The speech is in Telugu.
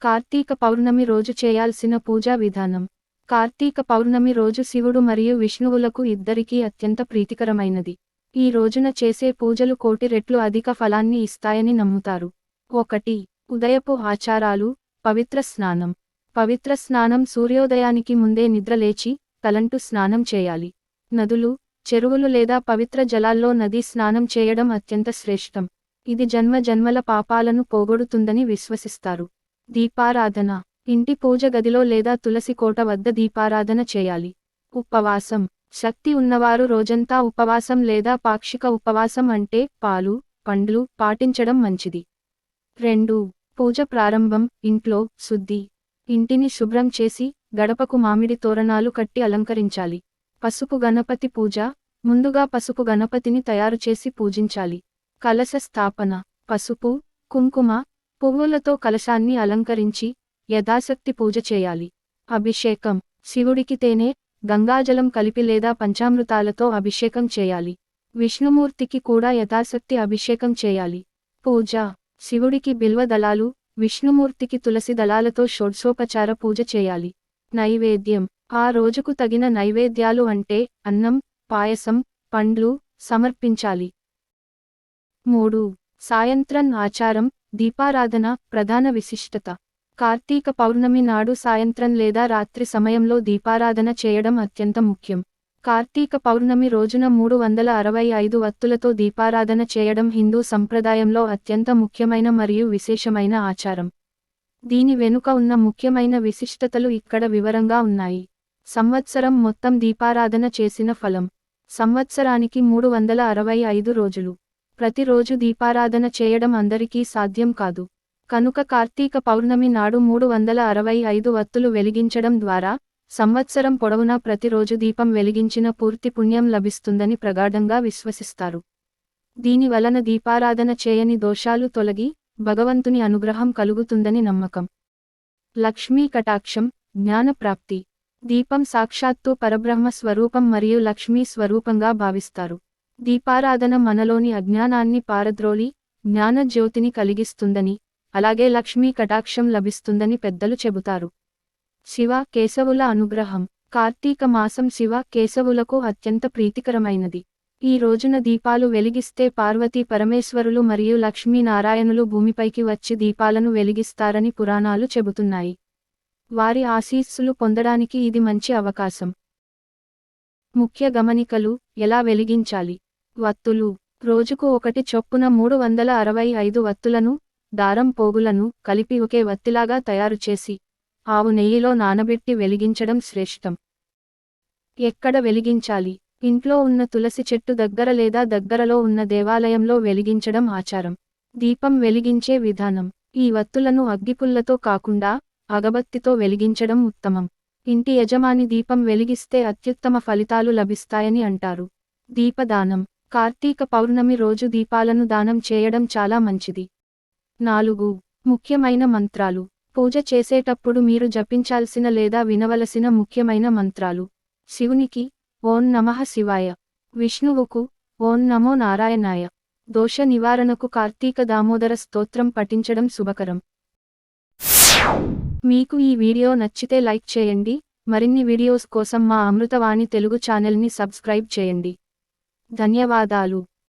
కార్తీక పౌర్ణమి రోజు చేయాల్సిన పూజా విధానం. కార్తీక పౌర్ణమి రోజు శివుడు మరియు విష్ణువులకు ఇద్దరికీ అత్యంత ప్రీతికరమైనది. ఈ రోజున చేసే పూజలు కోటి రెట్లు అధిక ఫలాన్ని ఇస్తాయని నమ్ముతారు. 1. ఉదయపు ఆచారాలు. పవిత్ర స్నానం. పవిత్ర స్నానం సూర్యోదయానికి ముందే నిద్రలేచి, తలంటు స్నానం చేయాలి. నదులు, చెరువులు లేదా పవిత్ర జలాల్లో నదీ స్నానం చేయడం అత్యంత శ్రేష్టం. ఇది జన్మ జన్మల పాపాలను పోగొడుతుందని విశ్వసిస్తారు. దీపారాధన. ఇంటి పూజ గదిలో లేదా తులసి కోట వద్ద దీపారాధన చేయాలి. ఉపవాసం. శక్తి ఉన్నవారు రోజంతా ఉపవాసం లేదా పాక్షిక ఉపవాసం అంటే పాలు, పండ్లు పాటించడం మంచిది. 2. పూజ ప్రారంభం. ఇంట్లో శుద్ధి. ఇంటిని శుభ్రం చేసి, గడపకు మామిడి తోరణాలు కట్టి అలంకరించాలి. పసుపు గణపతి పూజ. ముందుగా పసుపు గణపతిని తయారు చేసి పూజించాలి. కలశ స్థాపన. పసుపు, కుంకుమ, పువ్వులతో కలశాన్ని అలంకరించి, యథాశక్తి పూజ చేయాలి. అభిషేకం. శివుడికి తేనె, గంగాజలం కలిపి లేదా పంచామృతాలతో అభిషేకం చేయాలి. విష్ణుమూర్తికి కూడా యథాశక్తి అభిషేకం చేయాలి. పూజ. శివుడికి బిల్వ దళాలు, విష్ణుమూర్తికి తులసి దళాలతో షోడ్శోపచార పూజ చేయాలి. నైవేద్యం. ఆ రోజుకు తగిన నైవేద్యాలు అంటే అన్నం, పాయసం, పండ్లు సమర్పించాలి. 3. సాయంత్రం ఆచారం. దీపారాధన. ప్రధాన విశిష్టత. కార్తీక పౌర్ణమి నాడు సాయంత్రం లేదా రాత్రి సమయంలో దీపారాధన చేయడం అత్యంత ముఖ్యం. కార్తీక పౌర్ణమి రోజున 365 వత్తులతో దీపారాధన చేయడం హిందూ సంప్రదాయంలో అత్యంత ముఖ్యమైన మరియు విశేషమైన ఆచారం. దీని వెనుక ఉన్న ముఖ్యమైన విశిష్టతలు ఇక్కడ వివరంగా ఉన్నాయి. సంవత్సరం మొత్తం దీపారాధన చేసిన ఫలం. సంవత్సరానికి 365 రోజులు. ప్రతిరోజు దీపారాధన చేయడం అందరికీ సాధ్యం కాదు. కనుక కార్తీక పౌర్ణమి నాడు 365 వత్తులు వెలిగించడం ద్వారా, సంవత్సరం పొడవునా ప్రతిరోజు దీపం వెలిగించిన పూర్తి పుణ్యం లభిస్తుందని ప్రగాఢంగా విశ్వసిస్తారు. దీని వలన దీపారాధన చేయని దోషాలు తొలగి, భగవంతుని అనుగ్రహం కలుగుతుందని నమ్మకం. లక్ష్మీ కటాక్షం. జ్ఞానప్రాప్తి. దీపం సాక్షాత్తు పరబ్రహ్మ స్వరూపం మరియు లక్ష్మీ స్వరూపంగా భావిస్తారు. దీపారాధన మనలోని అజ్ఞానాన్ని పారద్రోలి, జ్ఞాన జ్యోతిని కలిగిస్తుందని, అలాగే లక్ష్మీ కటాక్షం లభిస్తుందని పెద్దలు చెబుతారు. శివ కేశవుల అనుగ్రహం. కార్తీక మాసం శివ కేశవులకు అత్యంత ప్రీతికరమైనది. ఈ రోజున దీపాలు వెలిగిస్తే పార్వతీ పరమేశ్వరులు మరియు లక్ష్మీనారాయణులు భూమిపైకి వచ్చి దీపాలను వెలిగిస్తారని పురాణాలు చెబుతున్నాయి. వారి ఆశీస్సులు పొందడానికి ఇది మంచి అవకాశం. ముఖ్య గమనికలు. ఎలా వెలిగించాలి. వత్తులు. రోజుకు 1 చొప్పున 365 వత్తులను, దారం పోగులను కలిపి ఒకే వత్తిలాగా తయారుచేసి, ఆవు నెయ్యిలో నానబెట్టి వెలిగించడం శ్రేష్టం. ఎక్కడ వెలిగించాలి. ఇంట్లో ఉన్న తులసి చెట్టు దగ్గర లేదా దగ్గరలో ఉన్న దేవాలయంలో వెలిగించడం ఆచారం. దీపం వెలిగించే విధానం. ఈ వత్తులను అగ్గిపుల్లతో కాకుండా, అగబత్తితో వెలిగించడం ఉత్తమం. ఇంటి యజమాని దీపం వెలిగిస్తే అత్యుత్తమ ఫలితాలు లభిస్తాయని అంటారు. దీపదానం. కార్తీక పౌర్ణమి రోజు దీపాలను దానం చేయడం చాలా మంచిది. 4. ముఖ్యమైన మంత్రాలు. పూజ చేసేటప్పుడు మీరు జపించాల్సిన లేదా వినవలసిన ముఖ్యమైన మంత్రాలు. శివునికి ఓం నమః శివాయ. విష్ణువుకు ఓం నమో నారాయణాయ. దోష నివారణకు కార్తీక దామోదర స్తోత్రం పఠించడం శుభకరం. మీకు ఈ వీడియో నచ్చితే లైక్ చేయండి. మరిన్ని వీడియోస్ కోసం మా అమృతవాణి తెలుగు ఛానల్ని సబ్స్క్రైబ్ చేయండి. ధన్యవాదాలు.